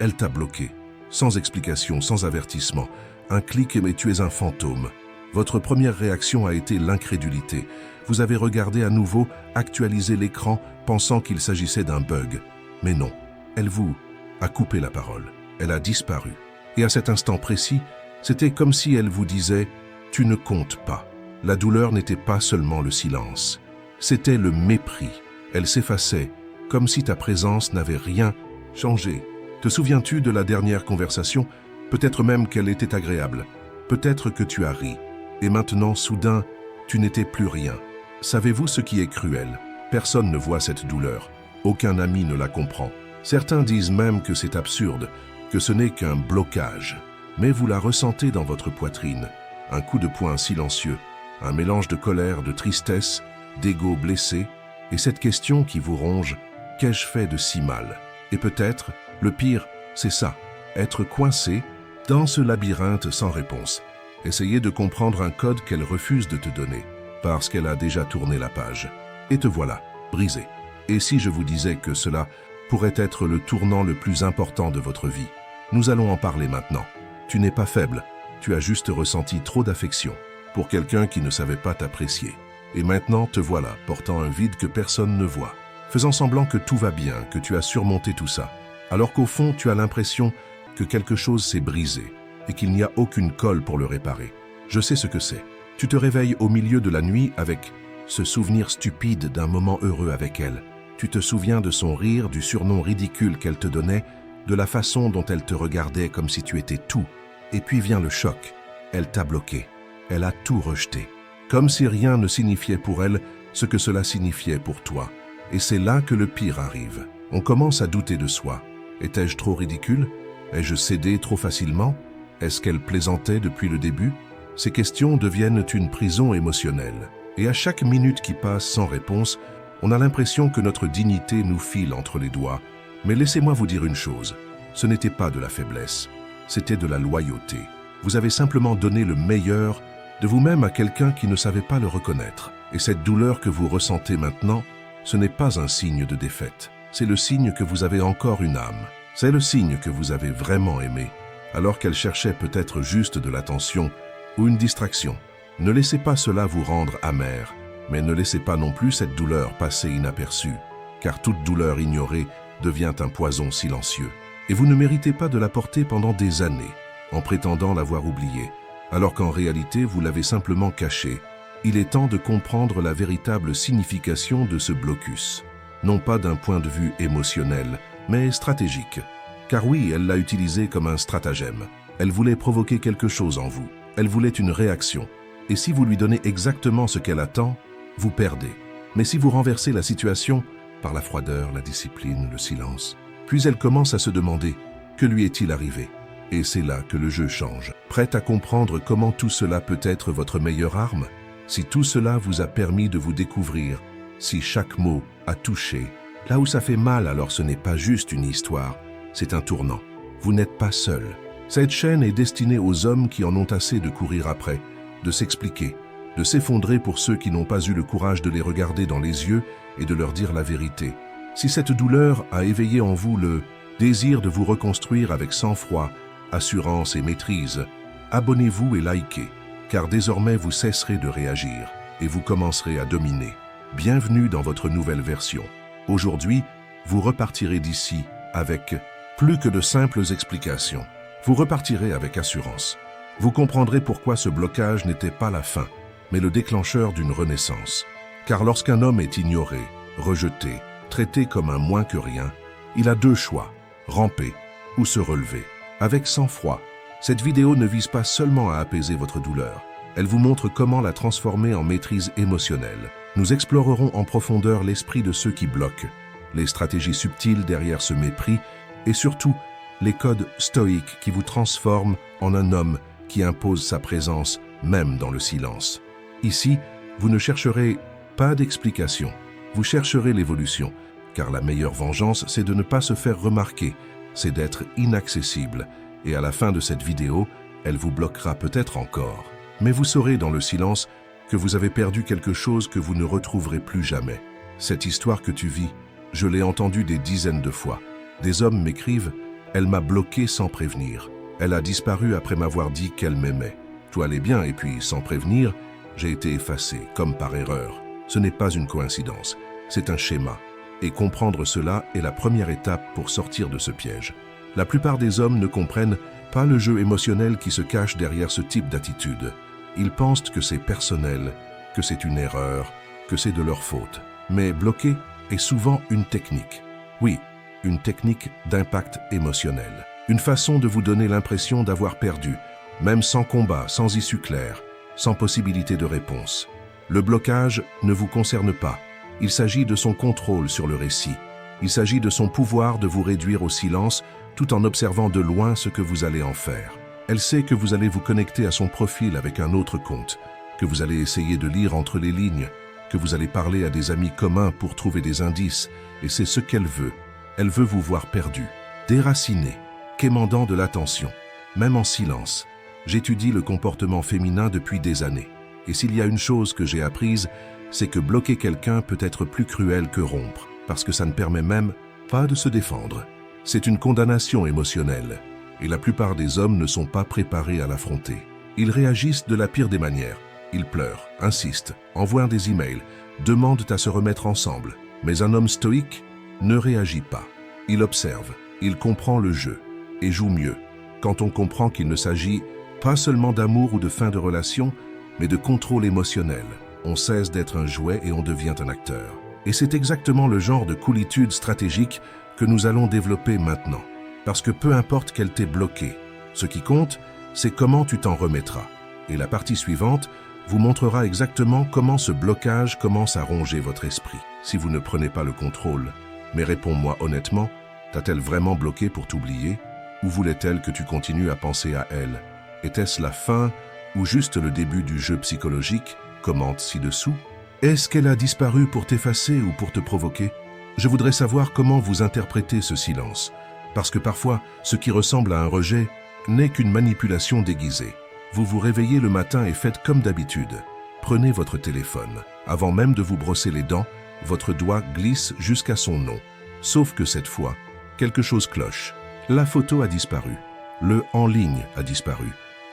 Elle t'a bloqué. Sans explication, sans avertissement. Un clic et tu es un fantôme. Votre première réaction a été l'incrédulité. Vous avez regardé à nouveau, actualisé l'écran, pensant qu'il s'agissait d'un bug. Mais non, elle vous a coupé la parole. Elle a disparu. Et à cet instant précis, c'était comme si elle vous disait « Tu ne comptes pas ». La douleur n'était pas seulement le silence. C'était le mépris. Elle s'effaçait, comme si ta présence n'avait rien changé. Te souviens-tu de la dernière conversation? Peut-être même qu'elle était agréable. Peut-être que tu as ri. Et maintenant, soudain, tu n'étais plus rien. Savez-vous ce qui est cruel? Personne ne voit cette douleur. Aucun ami ne la comprend. Certains disent même que c'est absurde, que ce n'est qu'un blocage. Mais vous la ressentez dans votre poitrine. Un coup de poing silencieux, un mélange de colère, de tristesse, d'ego blessé, et cette question qui vous ronge, qu'ai-je fait de si mal? Et peut-être, le pire, c'est ça, être coincé dans ce labyrinthe sans réponse. Essayez de comprendre un code qu'elle refuse de te donner, parce qu'elle a déjà tourné la page. Et te voilà, brisé. Et si je vous disais que cela pourrait être le tournant le plus important de votre vie? Nous allons en parler maintenant. Tu n'es pas faible, tu as juste ressenti trop d'affection pour quelqu'un qui ne savait pas t'apprécier. Et maintenant te voilà, portant un vide que personne ne voit, faisant semblant que tout va bien, que tu as surmonté tout ça, alors qu'au fond tu as l'impression que quelque chose s'est brisé et qu'il n'y a aucune colle pour le réparer. Je sais ce que c'est. Tu te réveilles au milieu de la nuit avec ce souvenir stupide d'un moment heureux avec elle. Tu te souviens de son rire, du surnom ridicule qu'elle te donnait, de la façon dont elle te regardait comme si tu étais tout. Et puis vient le choc. Elle t'a bloqué. Elle a tout rejeté. Comme si rien ne signifiait pour elle ce que cela signifiait pour toi. Et c'est là que le pire arrive. On commence à douter de soi. Étais-je trop ridicule? Ai-je cédé trop facilement? Est-ce qu'elle plaisantait depuis le début? Ces questions deviennent une prison émotionnelle. Et à chaque minute qui passe sans réponse, on a l'impression que notre dignité nous file entre les doigts. Mais laissez-moi vous dire une chose, ce n'était pas de la faiblesse, c'était de la loyauté. Vous avez simplement donné le meilleur de vous-même à quelqu'un qui ne savait pas le reconnaître. Et cette douleur que vous ressentez maintenant, ce n'est pas un signe de défaite. C'est le signe que vous avez encore une âme. C'est le signe que vous avez vraiment aimé, alors qu'elle cherchait peut-être juste de l'attention ou une distraction. Ne laissez pas cela vous rendre amer, mais ne laissez pas non plus cette douleur passer inaperçue, car toute douleur ignorée devient un poison silencieux. Et vous ne méritez pas de la porter pendant des années, en prétendant l'avoir oubliée, alors qu'en réalité vous l'avez simplement cachée. Il est temps de comprendre la véritable signification de ce blocus, non pas d'un point de vue émotionnel, mais stratégique. Car oui, elle l'a utilisé comme un stratagème. Elle voulait provoquer quelque chose en vous. Elle voulait une réaction. Et si vous lui donnez exactement ce qu'elle attend, vous perdez. Mais si vous renversez la situation par la froideur, la discipline, le silence, puis elle commence à se demander « Que lui est-il arrivé ?» Et c'est là que le jeu change. Prête à comprendre comment tout cela peut être votre meilleure arme? Si tout cela vous a permis de vous découvrir, si chaque mot a touché, là où ça fait mal, alors ce n'est pas juste une histoire, c'est un tournant. Vous n'êtes pas seul. Cette chaîne est destinée aux hommes qui en ont assez de courir après, de s'expliquer, de s'effondrer pour ceux qui n'ont pas eu le courage de les regarder dans les yeux et de leur dire la vérité. Si cette douleur a éveillé en vous le désir de vous reconstruire avec sang-froid, assurance et maîtrise, abonnez-vous et likez, car désormais vous cesserez de réagir et vous commencerez à dominer. Bienvenue dans votre nouvelle version. Aujourd'hui, vous repartirez d'ici avec plus que de simples explications. Vous repartirez avec assurance. Vous comprendrez pourquoi ce blocage n'était pas la fin, mais le déclencheur d'une renaissance. Car lorsqu'un homme est ignoré, rejeté, traité comme un moins que rien, il a deux choix, ramper ou se relever. Avec sang-froid, cette vidéo ne vise pas seulement à apaiser votre douleur, elle vous montre comment la transformer en maîtrise émotionnelle. Nous explorerons en profondeur l'esprit de ceux qui bloquent, les stratégies subtiles derrière ce mépris et surtout les codes stoïques qui vous transforment en un homme qui impose sa présence même dans le silence. Ici, vous ne chercherez pas d'explication, vous chercherez l'évolution, car la meilleure vengeance, c'est de ne pas se faire remarquer, c'est d'être inaccessible, et à la fin de cette vidéo, elle vous bloquera peut-être encore. Mais vous saurez dans le silence que vous avez perdu quelque chose que vous ne retrouverez plus jamais. Cette histoire que tu vis, je l'ai entendue des dizaines de fois. Des hommes m'écrivent Elle m'a bloqué sans prévenir. Elle a disparu après m'avoir dit qu'elle m'aimait. Tout allait bien et puis, sans prévenir, j'ai été effacé, comme par erreur. Ce n'est pas une coïncidence, c'est un schéma. Et comprendre cela est la première étape pour sortir de ce piège. La plupart des hommes ne comprennent pas le jeu émotionnel qui se cache derrière ce type d'attitude. Ils pensent que c'est personnel, que c'est une erreur, que c'est de leur faute. Mais bloquer est souvent une technique. Oui, une technique d'impact émotionnel. Une façon de vous donner l'impression d'avoir perdu, même sans combat, sans issue claire, sans possibilité de réponse. Le blocage ne vous concerne pas. Il s'agit de son contrôle sur le récit. Il s'agit de son pouvoir de vous réduire au silence tout en observant de loin ce que vous allez en faire. Elle sait que vous allez vous connecter à son profil avec un autre compte, que vous allez essayer de lire entre les lignes, que vous allez parler à des amis communs pour trouver des indices, et c'est ce qu'elle veut. Elle veut vous voir perdu, déraciné, quémandant de l'attention, même en silence. J'étudie le comportement féminin depuis des années. Et s'il y a une chose que j'ai apprise, c'est que bloquer quelqu'un peut être plus cruel que rompre, parce que ça ne permet même pas de se défendre. C'est une condamnation émotionnelle, et la plupart des hommes ne sont pas préparés à l'affronter. Ils réagissent de la pire des manières. Ils pleurent, insistent, envoient des emails, demandent à se remettre ensemble. Mais un homme stoïque ne réagit pas. Il observe, il comprend le jeu, et joue mieux. Quand on comprend qu'il ne s'agit pas seulement d'amour ou de fin de relation, mais de contrôle émotionnel. On cesse d'être un jouet et on devient un acteur. Et c'est exactement le genre de coolitude stratégique que nous allons développer maintenant. Parce que peu importe qu'elle t'ait bloqué, ce qui compte, c'est comment tu t'en remettras. Et la partie suivante vous montrera exactement comment ce blocage commence à ronger votre esprit. Si vous ne prenez pas le contrôle, mais réponds-moi honnêtement, t'a-t-elle vraiment bloqué pour t'oublier? Ou voulait-elle que tu continues à penser à elle? Était-ce la fin ou juste le début du jeu psychologique? Commente ci-dessous. Est-ce qu'elle a disparu pour t'effacer ou pour te provoquer? Je voudrais savoir comment vous interprétez ce silence, parce que parfois, ce qui ressemble à un rejet n'est qu'une manipulation déguisée. Vous vous réveillez le matin et faites comme d'habitude. Prenez votre téléphone. Avant même de vous brosser les dents, votre doigt glisse jusqu'à son nom. Sauf que cette fois, quelque chose cloche. La photo a disparu. Le « en ligne » a disparu.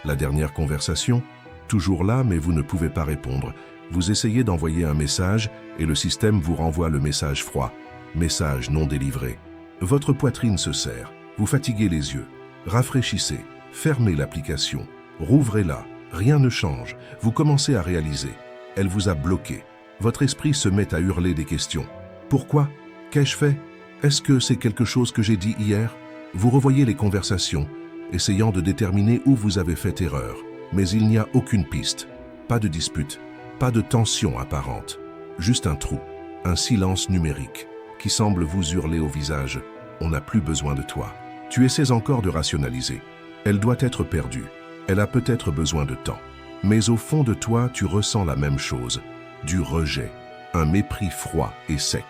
La dernière conversation, toujours là, mais vous ne pouvez pas répondre. Vous essayez d'envoyer un message et le système vous renvoie le message froid. Message non délivré. Votre poitrine se serre. Vous fatiguez les yeux. Rafraîchissez. Fermez l'application. Rouvrez-la. Rien ne change. Vous commencez à réaliser. Elle vous a bloqué. Votre esprit se met à hurler des questions. Pourquoi? Qu'ai-je fait? Est-ce que c'est quelque chose que j'ai dit hier? Vous revoyez les conversations, essayant de déterminer où vous avez fait erreur. Mais il n'y a aucune piste. Pas de dispute. Pas de tension apparente. Juste un trou. Un silence numérique qui semble vous hurler au visage. On n'a plus besoin de toi. Tu essaies encore de rationaliser. Elle doit être perdue. Elle a peut-être besoin de temps. Mais au fond de toi, tu ressens la même chose. Du rejet. Un mépris froid et sec.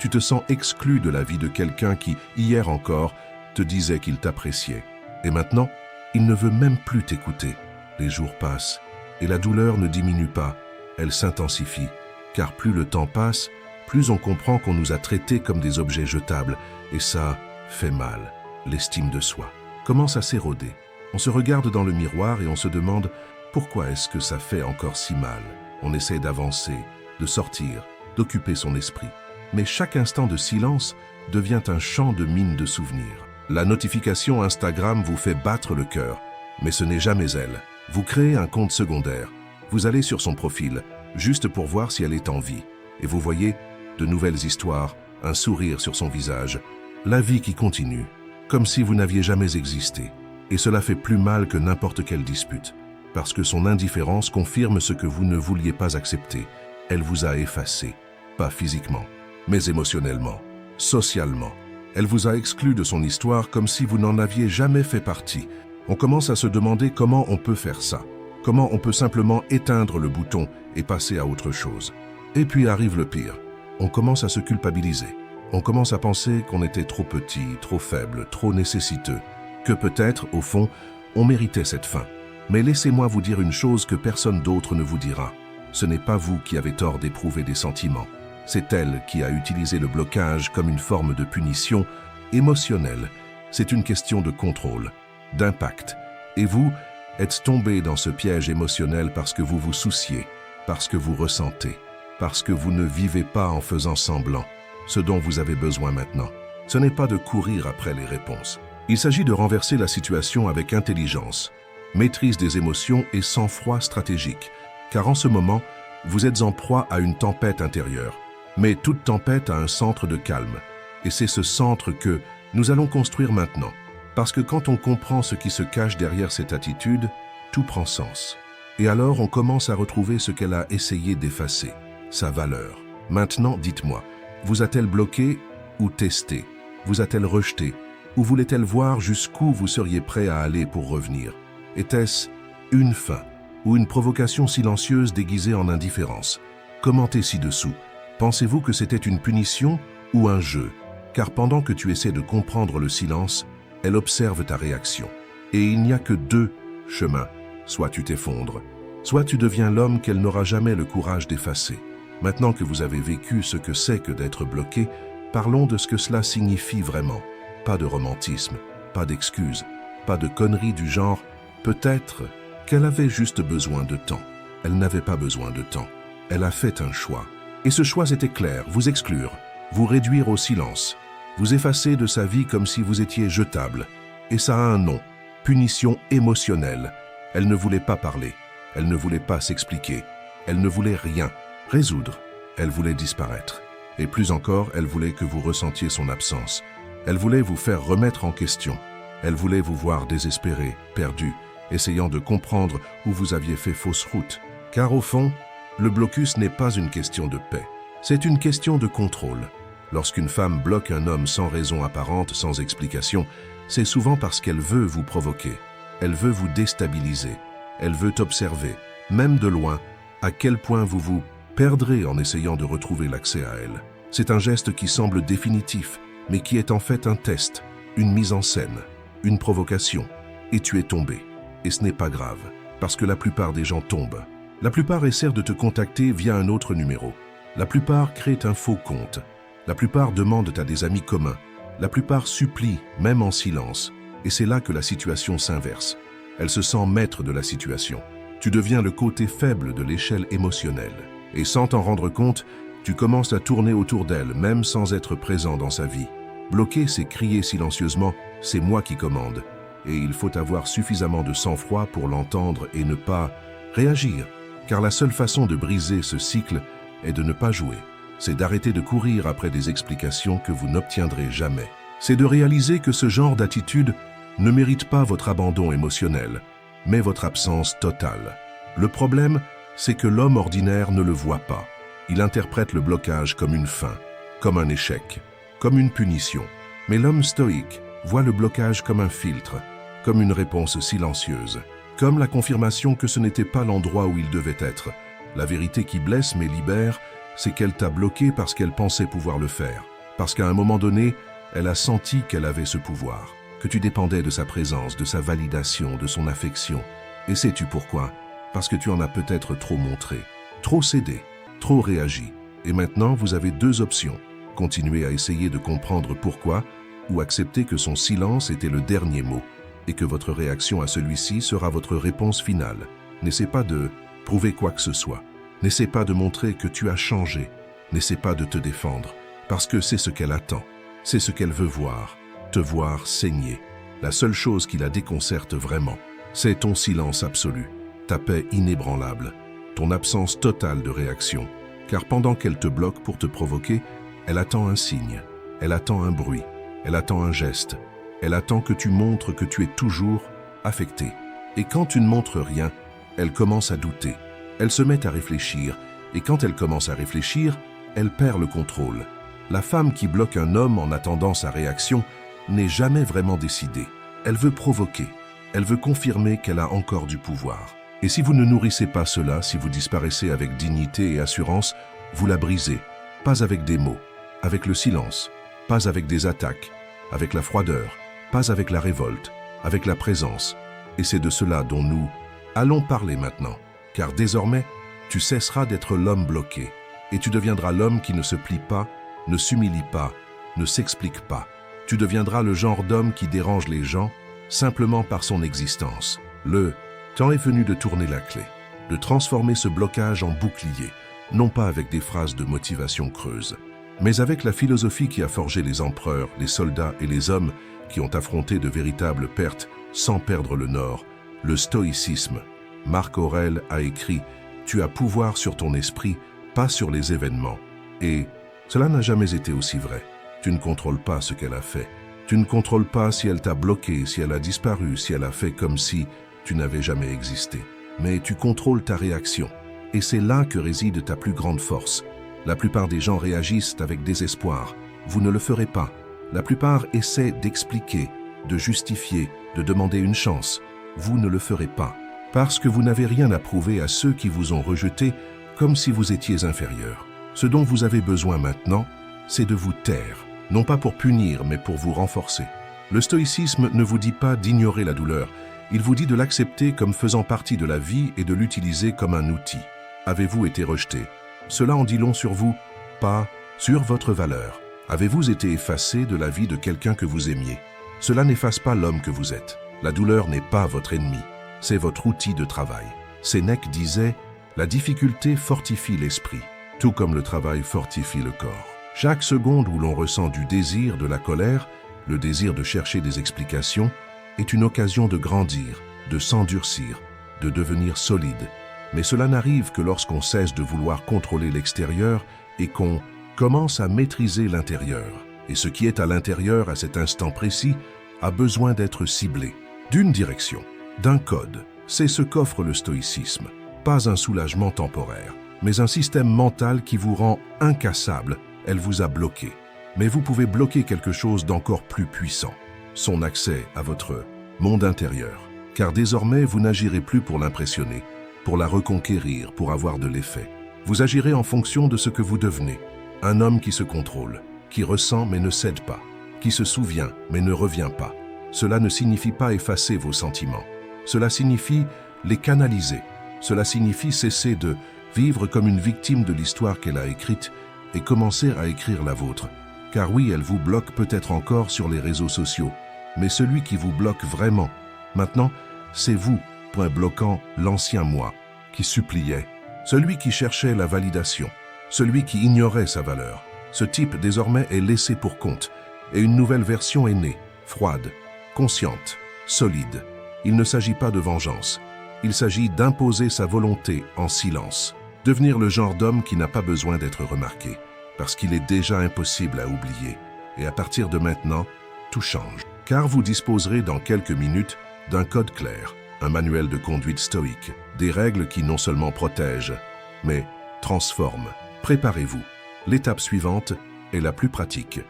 Tu te sens exclu de la vie de quelqu'un qui, hier encore, te disait qu'il t'appréciait. Et maintenant, il ne veut même plus t'écouter. Les jours passent et la douleur ne diminue pas. Elle s'intensifie. Car plus le temps passe, plus on comprend qu'on nous a traités comme des objets jetables. Et ça fait mal. L'estime de soi commence à s'éroder. On se regarde dans le miroir et on se demande pourquoi est-ce que ça fait encore si mal. On essaie d'avancer, de sortir, d'occuper son esprit. Mais chaque instant de silence devient un champ de mines de souvenirs. La notification Instagram vous fait battre le cœur, mais ce n'est jamais elle. Vous créez un compte secondaire. Vous allez sur son profil, juste pour voir si elle est en vie. Et vous voyez de nouvelles histoires, un sourire sur son visage, la vie qui continue, comme si vous n'aviez jamais existé. Et cela fait plus mal que n'importe quelle dispute, parce que son indifférence confirme ce que vous ne vouliez pas accepter. Elle vous a effacé, pas physiquement, mais émotionnellement, socialement. Elle vous a exclu de son histoire comme si vous n'en aviez jamais fait partie. On commence à se demander comment on peut faire ça, comment on peut simplement éteindre le bouton et passer à autre chose. Et puis arrive le pire. On commence à se culpabiliser. On commence à penser qu'on était trop petit, trop faible, trop nécessiteux, que peut-être, au fond, on méritait cette fin. Mais laissez-moi vous dire une chose que personne d'autre ne vous dira. Ce n'est pas vous qui avez tort d'éprouver des sentiments. C'est elle qui a utilisé le blocage comme une forme de punition émotionnelle C'est une question de contrôle, d'impact. Et vous êtes tombé dans ce piège émotionnel parce que vous vous souciez, parce que vous ressentez, parce que vous ne vivez pas en faisant semblant. Ce dont vous avez besoin maintenant, ce n'est pas de courir après les réponses. Il s'agit de renverser la situation avec intelligence, maîtrise des émotions et sang-froid stratégique. Car en ce moment, vous êtes en proie à une tempête intérieure. Mais toute tempête a un centre de calme. Et c'est ce centre que nous allons construire maintenant. Parce que quand on comprend ce qui se cache derrière cette attitude, tout prend sens. Et alors on commence à retrouver ce qu'elle a essayé d'effacer, sa valeur. Maintenant, dites-moi, vous a-t-elle bloqué ou testé? Vous a-t-elle rejeté? Ou voulait-elle voir jusqu'où vous seriez prêt à aller pour revenir? Était-ce une fin ou une provocation silencieuse déguisée en indifférence? Commentez ci-dessous. Pensez-vous que c'était une punition ou un jeu? Car pendant que tu essaies de comprendre le silence, elle observe ta réaction. Et il n'y a que deux chemins. Soit tu t'effondres, soit tu deviens l'homme qu'elle n'aura jamais le courage d'effacer. Maintenant que vous avez vécu ce que c'est que d'être bloqué, parlons de ce que cela signifie vraiment. Pas de romantisme, pas d'excuses, pas de conneries du genre « peut-être qu'elle avait juste besoin de temps ». Elle n'avait pas besoin de temps. Elle a fait un choix. Et ce choix était clair, vous exclure, vous réduire au silence, vous effacer de sa vie comme si vous étiez jetable. Et ça a un nom, punition émotionnelle. Elle ne voulait pas parler, elle ne voulait pas s'expliquer, elle ne voulait rien résoudre, elle voulait disparaître. Et plus encore, elle voulait que vous ressentiez son absence. Elle voulait vous faire remettre en question. Elle voulait vous voir désespéré, perdu, essayant de comprendre où vous aviez fait fausse route. Car au fond, le blocus n'est pas une question de paix, c'est une question de contrôle. Lorsqu'une femme bloque un homme sans raison apparente, sans explication, c'est souvent parce qu'elle veut vous provoquer. Elle veut vous déstabiliser. Elle veut observer, même de loin, à quel point vous vous perdrez en essayant de retrouver l'accès à elle. C'est un geste qui semble définitif, mais qui est en fait un test, une mise en scène, une provocation. Et tu es tombé. Et ce n'est pas grave, parce que la plupart des gens tombent. La plupart essaient de te contacter via un autre numéro. La plupart créent un faux compte. La plupart demandent à des amis communs. La plupart supplient, même en silence. Et c'est là que la situation s'inverse. Elle se sent maître de la situation. Tu deviens le côté faible de l'échelle émotionnelle. Et sans t'en rendre compte, tu commences à tourner autour d'elle, même sans être présent dans sa vie. Bloquer, c'est crier silencieusement « c'est moi qui commande ». Et il faut avoir suffisamment de sang-froid pour l'entendre et ne pas réagir. Car la seule façon de briser ce cycle est de ne pas jouer. C'est d'arrêter de courir après des explications que vous n'obtiendrez jamais. C'est de réaliser que ce genre d'attitude ne mérite pas votre abandon émotionnel, mais votre absence totale. Le problème, c'est que l'homme ordinaire ne le voit pas. Il interprète le blocage comme une fin, comme un échec, comme une punition. Mais l'homme stoïque voit le blocage comme un filtre, comme une réponse silencieuse, comme la confirmation que ce n'était pas l'endroit où il devait être. La vérité qui blesse mais libère, c'est qu'elle t'a bloqué parce qu'elle pensait pouvoir le faire. Parce qu'à un moment donné, elle a senti qu'elle avait ce pouvoir, que tu dépendais de sa présence, de sa validation, de son affection. Et sais-tu pourquoi? Parce que tu en as peut-être trop montré, trop cédé, trop réagi. Et maintenant, vous avez deux options. Continuer à essayer de comprendre pourquoi ou accepter que son silence était le dernier mot et que votre réaction à celui-ci sera votre réponse finale. N'essaie pas de prouver quoi que ce soit. N'essaie pas de montrer que tu as changé. N'essaie pas de te défendre, parce que c'est ce qu'elle attend. C'est ce qu'elle veut voir, te voir saigner. La seule chose qui la déconcerte vraiment, c'est ton silence absolu, ta paix inébranlable, ton absence totale de réaction. Car pendant qu'elle te bloque pour te provoquer, elle attend un signe, elle attend un bruit, elle attend un geste, elle attend que tu montres que tu es toujours affecté. Et quand tu ne montres rien, elle commence à douter. Elle se met à réfléchir, et quand elle commence à réfléchir, elle perd le contrôle. La femme qui bloque un homme en attendant sa réaction n'est jamais vraiment décidée. Elle veut provoquer, elle veut confirmer qu'elle a encore du pouvoir. Et si vous ne nourrissez pas cela, si vous disparaissez avec dignité et assurance, vous la brisez, pas avec des mots, avec le silence, pas avec des attaques, avec la froideur, pas avec la révolte, avec la présence. Et c'est de cela dont nous allons parler maintenant. Car désormais, tu cesseras d'être l'homme bloqué et tu deviendras l'homme qui ne se plie pas, ne s'humilie pas, ne s'explique pas. Tu deviendras le genre d'homme qui dérange les gens simplement par son existence. Le temps est venu de tourner la clé, de transformer ce blocage en bouclier, non pas avec des phrases de motivation creuse, mais avec la philosophie qui a forgé les empereurs, les soldats et les hommes qui ont affronté de véritables pertes sans perdre le nord, le stoïcisme. Marc Aurèle a écrit « Tu as pouvoir sur ton esprit, pas sur les événements ». Et cela n'a jamais été aussi vrai. Tu ne contrôles pas ce qu'elle a fait. Tu ne contrôles pas si elle t'a bloqué, si elle a disparu, si elle a fait comme si tu n'avais jamais existé. Mais tu contrôles ta réaction. Et c'est là que réside ta plus grande force. La plupart des gens réagissent avec désespoir. Vous ne le ferez pas. La plupart essaient d'expliquer, de justifier, de demander une chance. Vous ne le ferez pas. Parce que vous n'avez rien à prouver à ceux qui vous ont rejeté comme si vous étiez inférieur. Ce dont vous avez besoin maintenant, c'est de vous taire. Non pas pour punir, mais pour vous renforcer. Le stoïcisme ne vous dit pas d'ignorer la douleur. Il vous dit de l'accepter comme faisant partie de la vie et de l'utiliser comme un outil. Avez-vous été rejeté? Cela en dit long sur vous, pas sur votre valeur. Avez-vous été effacé de la vie de quelqu'un que vous aimiez? Cela n'efface pas l'homme que vous êtes. La douleur n'est pas votre ennemi, c'est votre outil de travail. Sénèque disait « La difficulté fortifie l'esprit, tout comme le travail fortifie le corps ». Chaque seconde où l'on ressent du désir, de la colère, le désir de chercher des explications, est une occasion de grandir, de s'endurcir, de devenir solide. Mais cela n'arrive que lorsqu'on cesse de vouloir contrôler l'extérieur et qu'on commence à maîtriser l'intérieur. Et ce qui est à l'intérieur à cet instant précis a besoin d'être ciblé. D'une direction, d'un code. C'est ce qu'offre le stoïcisme. Pas un soulagement temporaire, mais un système mental qui vous rend incassable. Elle vous a bloqué. Mais vous pouvez bloquer quelque chose d'encore plus puissant. Son accès à votre monde intérieur. Car désormais, vous n'agirez plus pour l'impressionner, pour la reconquérir, pour avoir de l'effet. Vous agirez en fonction de ce que vous devenez. Un homme qui se contrôle, qui ressent mais ne cède pas, qui se souvient mais ne revient pas. Cela ne signifie pas effacer vos sentiments. Cela signifie les canaliser. Cela signifie cesser de vivre comme une victime de l'histoire qu'elle a écrite et commencer à écrire la vôtre. Car oui, elle vous bloque peut-être encore sur les réseaux sociaux, mais celui qui vous bloque vraiment, maintenant, c'est vous, point bloquant l'ancien moi, qui suppliait, celui qui cherchait la validation, celui qui ignorait sa valeur. Ce type désormais est laissé pour compte, et une nouvelle version est née, froide, consciente, solide. Il ne s'agit pas de vengeance, il s'agit d'imposer sa volonté en silence. Devenir le genre d'homme qui n'a pas besoin d'être remarqué, parce qu'il est déjà impossible à oublier. Et à partir de maintenant, tout change. Car vous disposerez dans quelques minutes d'un code clair, un manuel de conduite stoïque, des règles qui non seulement protègent, mais transforment. Préparez-vous. L'étape suivante est la plus pratique,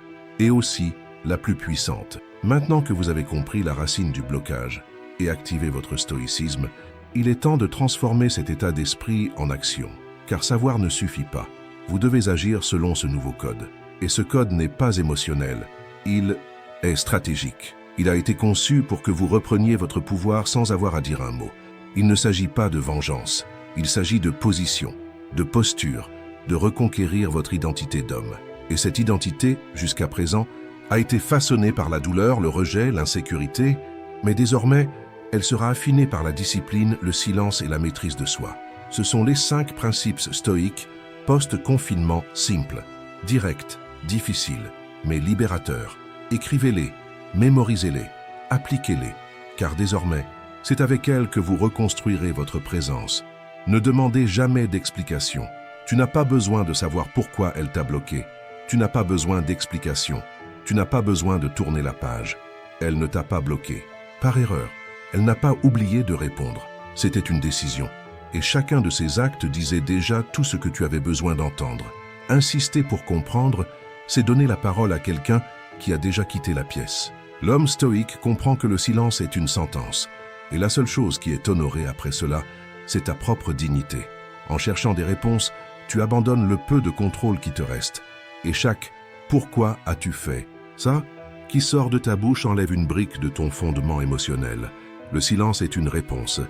et aussi la plus puissante. Maintenant que vous avez compris la racine du blocage et activé votre stoïcisme, il est temps de transformer cet état d'esprit en action. Car savoir ne suffit pas. Vous devez agir selon ce nouveau code. Et ce code n'est pas émotionnel, il est stratégique. Il a été conçu pour que vous repreniez votre pouvoir sans avoir à dire un mot. Il ne s'agit pas de vengeance, il s'agit de position, de posture, de reconquérir votre identité d'homme. Et cette identité, jusqu'à présent, a été façonnée par la douleur, le rejet, l'insécurité, mais désormais, elle sera affinée par la discipline, le silence et la maîtrise de soi. Ce sont les 5 principes stoïques post-confinement simples, directs, difficiles, mais libérateurs. Écrivez-les, mémorisez-les, appliquez-les, car désormais, c'est avec elles que vous reconstruirez votre présence. Ne demandez jamais d'explication. Tu n'as pas besoin de savoir pourquoi elle t'a bloqué. Tu n'as pas besoin d'explication. Tu n'as pas besoin de tourner la page. Elle ne t'a pas bloqué. Par erreur, elle n'a pas oublié de répondre. C'était une décision. Et chacun de ces actes disait déjà tout ce que tu avais besoin d'entendre. Insister pour comprendre, c'est donner la parole à quelqu'un qui a déjà quitté la pièce. L'homme stoïque comprend que le silence est une sentence. Et la seule chose qui est honorée après cela, c'est ta propre dignité. En cherchant des réponses, tu abandonnes le peu de contrôle qui te reste. Et chaque « pourquoi as-tu fait ?» ça, qui sort de ta bouche enlève une brique de ton fondement émotionnel. Le silence est une réponse,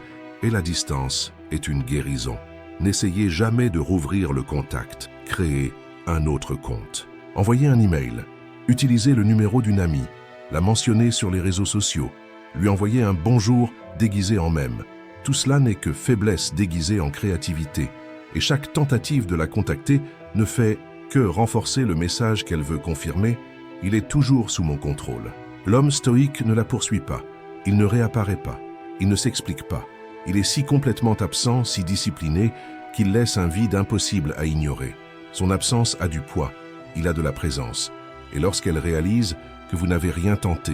et la distance est une guérison. N'essayez jamais de rouvrir le contact. Créez un autre compte. Envoyez un email. Utilisez le numéro d'une amie. la mentionner sur les réseaux sociaux, lui envoyer un bonjour déguisé en mème. Tout cela n'est que faiblesse déguisée en créativité, et chaque tentative de la contacter ne fait que renforcer le message qu'elle veut confirmer. Il est toujours sous mon contrôle. L'homme stoïque ne la poursuit pas, il ne réapparaît pas, il ne s'explique pas. Il est si complètement absent, si discipliné, qu'il laisse un vide impossible à ignorer. Son absence a du poids, il a de la présence. Et lorsqu'elle réalise que vous n'avez rien tenté,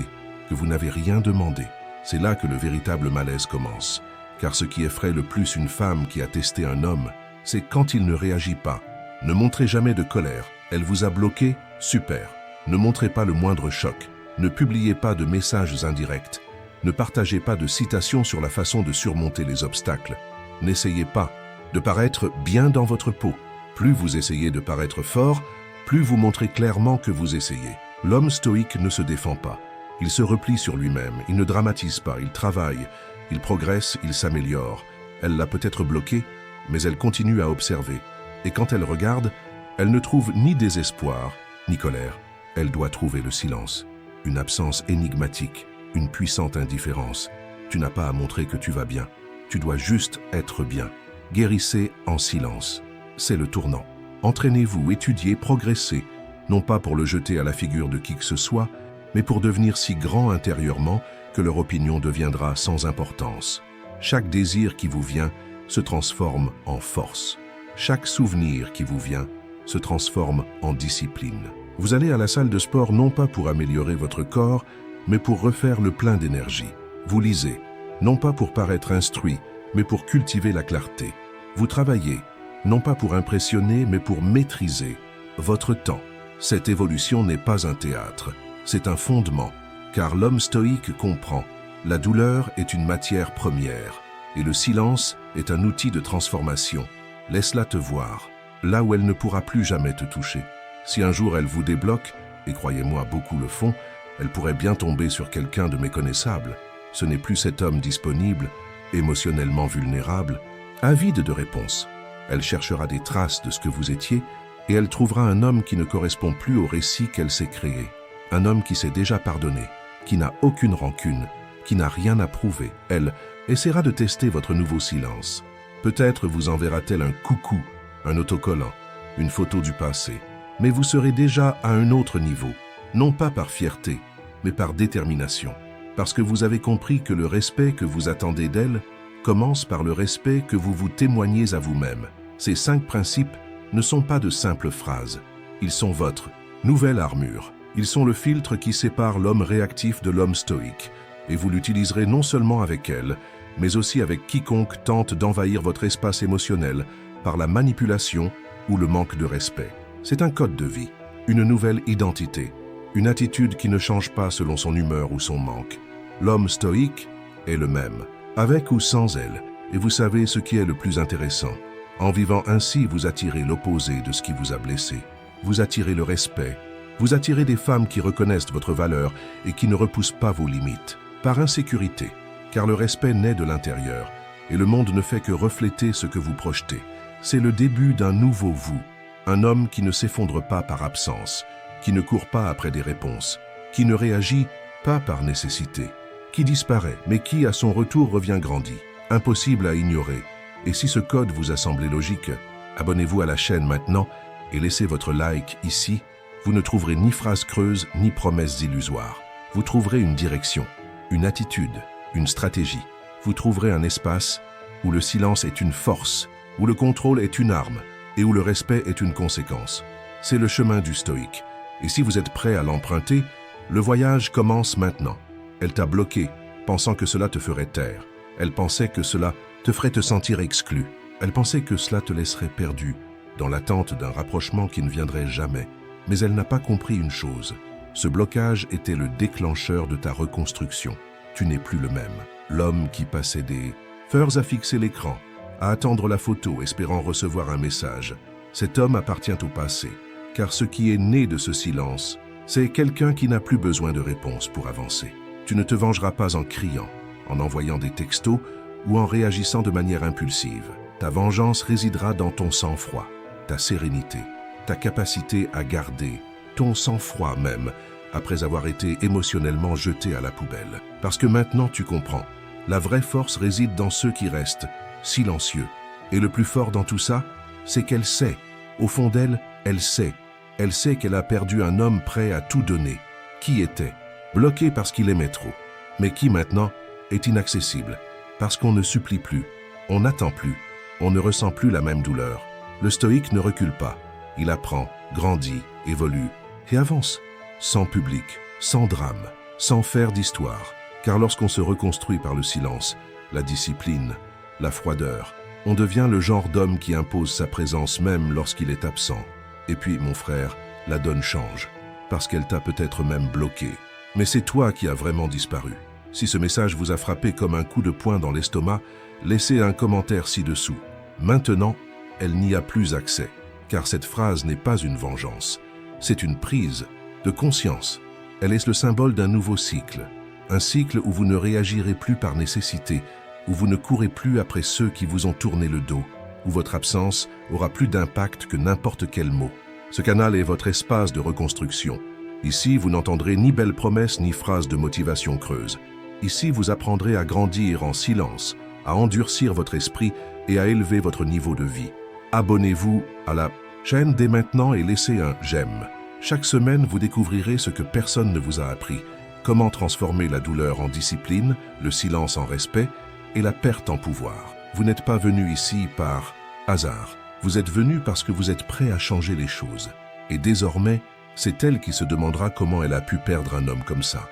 que vous n'avez rien demandé, c'est là que le véritable malaise commence. Car ce qui effraie le plus une femme qui a testé un homme, c'est quand il ne réagit pas. Ne montrez jamais de colère. Elle vous a bloqué, super. Ne montrez pas le moindre choc. Ne publiez pas de messages indirects. Ne partagez pas de citations sur la façon de surmonter les obstacles. N'essayez pas de paraître bien dans votre peau. Plus vous essayez de paraître fort, plus vous montrez clairement que vous essayez. L'homme stoïque ne se défend pas. Il se replie sur lui-même, il ne dramatise pas, il travaille, il progresse, il s'améliore. Elle l'a peut-être bloqué, mais elle continue à observer. Et quand elle regarde, elle ne trouve ni désespoir, ni colère. Elle doit trouver le silence, une absence énigmatique, une puissante indifférence. Tu n'as pas à montrer que tu vas bien. Tu dois juste être bien. Guérissez en silence. C'est le tournant. Entraînez-vous, étudiez, progressez, non pas pour le jeter à la figure de qui que ce soit, mais pour devenir si grand intérieurement que leur opinion deviendra sans importance. Chaque désir qui vous vient se transforme en force. Chaque souvenir qui vous vient se transforme en discipline. Vous allez à la salle de sport non pas pour améliorer votre corps, mais pour refaire le plein d'énergie. Vous lisez, non pas pour paraître instruit, mais pour cultiver la clarté. Vous travaillez, non pas pour impressionner, mais pour maîtriser votre temps. Cette évolution n'est pas un théâtre, c'est un fondement, car l'homme stoïque comprend, la douleur est une matière première, et le silence est un outil de transformation. Laisse-la te voir, là où elle ne pourra plus jamais te toucher. Si un jour elle vous débloque, et croyez-moi, beaucoup le font, elle pourrait bien tomber sur quelqu'un de méconnaissable. Ce n'est plus cet homme disponible, émotionnellement vulnérable, avide de réponses. Elle cherchera des traces de ce que vous étiez, et elle trouvera un homme qui ne correspond plus au récit qu'elle s'est créé. Un homme qui s'est déjà pardonné, qui n'a aucune rancune, qui n'a rien à prouver. Elle essaiera de tester votre nouveau silence. Peut-être vous enverra-t-elle un coucou, un autocollant, une photo du passé. Mais vous serez déjà à un autre niveau, non pas par fierté, mais par détermination. Parce que vous avez compris que le respect que vous attendez d'elle commence par le respect que vous vous témoignez à vous-même. Ces 5 principes ne sont pas de simples phrases. Ils sont votre nouvelle armure. Ils sont le filtre qui sépare l'homme réactif de l'homme stoïque. Et vous l'utiliserez non seulement avec elle, mais aussi avec quiconque tente d'envahir votre espace émotionnel par la manipulation ou le manque de respect. C'est un code de vie, une nouvelle identité, une attitude qui ne change pas selon son humeur ou son manque. L'homme stoïque est le même, avec ou sans elle, et vous savez ce qui est le plus intéressant. En vivant ainsi, vous attirez l'opposé de ce qui vous a blessé. Vous attirez le respect. Vous attirez des femmes qui reconnaissent votre valeur et qui ne repoussent pas vos limites. Par insécurité, car le respect naît de l'intérieur, et le monde ne fait que refléter ce que vous projetez. C'est le début d'un nouveau vous, un homme qui ne s'effondre pas par absence, qui ne court pas après des réponses, qui ne réagit pas par nécessité, qui disparaît, mais qui à son retour revient grandi, impossible à ignorer. Et si ce code vous a semblé logique, abonnez-vous à la chaîne maintenant et laissez votre like ici. Vous ne trouverez ni phrases creuses ni promesses illusoires. Vous trouverez une direction, une attitude, une stratégie. Vous trouverez un espace où le silence est une force, où le contrôle est une arme et où le respect est une conséquence. C'est le chemin du stoïque. Et si vous êtes prêt à l'emprunter, le voyage commence maintenant. Elle t'a bloqué, pensant que cela te ferait taire. Elle pensait que cela te ferait te sentir exclu. Elle pensait que cela te laisserait perdu, dans l'attente d'un rapprochement qui ne viendrait jamais. Mais elle n'a pas compris une chose. Ce blocage était le déclencheur de ta reconstruction. Tu n'es plus le même. L'homme qui passait des heures à fixer l'écran, à attendre la photo, espérant recevoir un message. Cet homme appartient au passé, car ce qui est né de ce silence, c'est quelqu'un qui n'a plus besoin de réponse pour avancer. Tu ne te vengeras pas en criant, en envoyant des textos ou en réagissant de manière impulsive. Ta vengeance résidera dans ton sang-froid, ta sérénité, ta capacité à garder, ton sang-froid même, après avoir été émotionnellement jeté à la poubelle. Parce que maintenant tu comprends, la vraie force réside dans ceux qui restent silencieux. Et le plus fort dans tout ça, c'est qu'elle sait. Au fond d'elle, elle sait. Elle sait qu'elle a perdu un homme prêt à tout donner. Qui était bloqué parce qu'il aimait trop, mais qui maintenant est inaccessible, parce qu'on ne supplie plus, on n'attend plus, on ne ressent plus la même douleur. Le stoïque ne recule pas, il apprend, grandit, évolue et avance, sans public, sans drame, sans faire d'histoire. Car lorsqu'on se reconstruit par le silence, la discipline, la froideur, on devient le genre d'homme qui impose sa présence même lorsqu'il est absent. Et puis, mon frère, la donne change, parce qu'elle t'a peut-être même bloqué. Mais c'est toi qui as vraiment disparu. Si ce message vous a frappé comme un coup de poing dans l'estomac, laissez un commentaire ci-dessous. Maintenant, elle n'y a plus accès, car cette phrase n'est pas une vengeance. C'est une prise de conscience. Elle est le symbole d'un nouveau cycle. Un cycle où vous ne réagirez plus par nécessité, où vous ne courez plus après ceux qui vous ont tourné le dos, où votre absence aura plus d'impact que n'importe quel mot. Ce canal est votre espace de reconstruction. Ici, vous n'entendrez ni belles promesses ni phrases de motivation creuse. Ici, vous apprendrez à grandir en silence, à endurcir votre esprit et à élever votre niveau de vie. Abonnez-vous à la chaîne dès maintenant et laissez un « j'aime ». Chaque semaine, vous découvrirez ce que personne ne vous a appris. Comment transformer la douleur en discipline, le silence en respect et la perte en pouvoir. Vous n'êtes pas venu ici par hasard. Vous êtes venu parce que vous êtes prêt à changer les choses. Et désormais, c'est elle qui se demandera comment elle a pu perdre un homme comme ça.